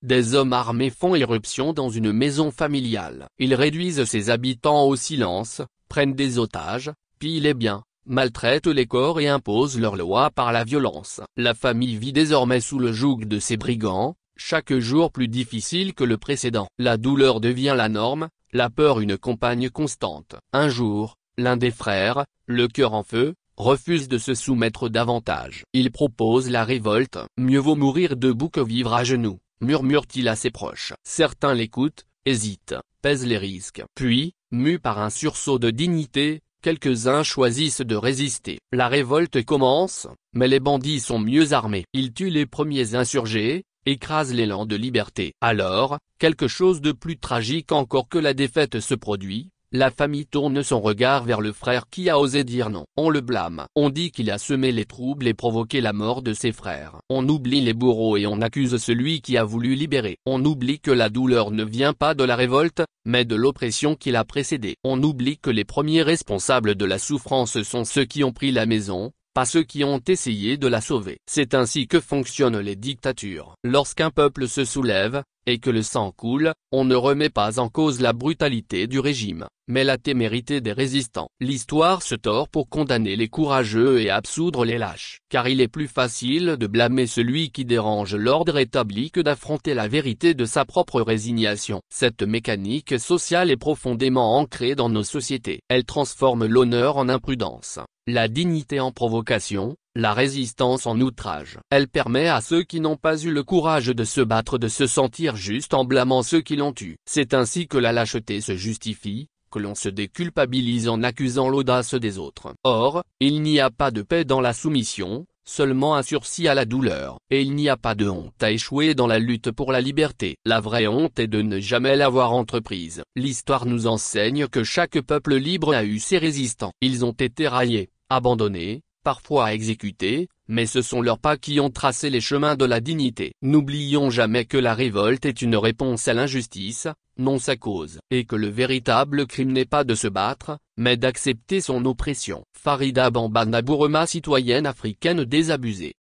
des hommes armés font irruption dans une maison familiale. Ils réduisent ses habitants au silence, prennent des otages, pillent les biens, maltraitent les corps et imposent leurs lois par la violence. La famille vit désormais sous le joug de ces brigands, chaque jour plus difficile que le précédent. La douleur devient la norme, la peur une compagne constante. Un jour, l'un des frères, le cœur en feu, refuse de se soumettre davantage. Il propose la révolte. Mieux vaut mourir debout que vivre à genoux, murmure-t-il à ses proches. Certains l'écoutent, hésitent, pèsent les risques. Puis, mus par un sursaut de dignité, quelques-uns choisissent de résister. La révolte commence, mais les bandits sont mieux armés. Ils tuent les premiers insurgés, écrasent l'élan de liberté. Alors, quelque chose de plus tragique encore que la défaite se produit. La famille tourne son regard vers le frère qui a osé dire non. On le blâme. On dit qu'il a semé les troubles et provoqué la mort de ses frères. On oublie les bourreaux et on accuse celui qui a voulu libérer. On oublie que la douleur ne vient pas de la révolte, mais de l'oppression qui l'a précédée. On oublie que les premiers responsables de la souffrance sont ceux qui ont pris la maison, pas ceux qui ont essayé de la sauver. C'est ainsi que fonctionnent les dictatures. Lorsqu'un peuple se soulève, et que le sang coule, on ne remet pas en cause la brutalité du régime, mais la témérité des résistants. L'histoire se tord pour condamner les courageux et absoudre les lâches. Car il est plus facile de blâmer celui qui dérange l'ordre établi que d'affronter la vérité de sa propre résignation. Cette mécanique sociale est profondément ancrée dans nos sociétés. Elle transforme l'honneur en imprudence, la dignité en provocation, la résistance en outrage. Elle permet à ceux qui n'ont pas eu le courage de se battre de se sentir juste en blâmant ceux qui l'ont eu. C'est ainsi que la lâcheté se justifie, que l'on se déculpabilise en accusant l'audace des autres. Or, il n'y a pas de paix dans la soumission, seulement un sursis à la douleur. Et il n'y a pas de honte à échouer dans la lutte pour la liberté. La vraie honte est de ne jamais l'avoir entreprise. L'histoire nous enseigne que chaque peuple libre a eu ses résistants. Ils ont été raillés, abandonnés, parfois exécutés, mais ce sont leurs pas qui ont tracé les chemins de la dignité. N'oublions jamais que la révolte est une réponse à l'injustice, non sa cause, et que le véritable crime n'est pas de se battre, mais d'accepter son oppression. Farida Bamban Abourema, citoyenne africaine désabusée.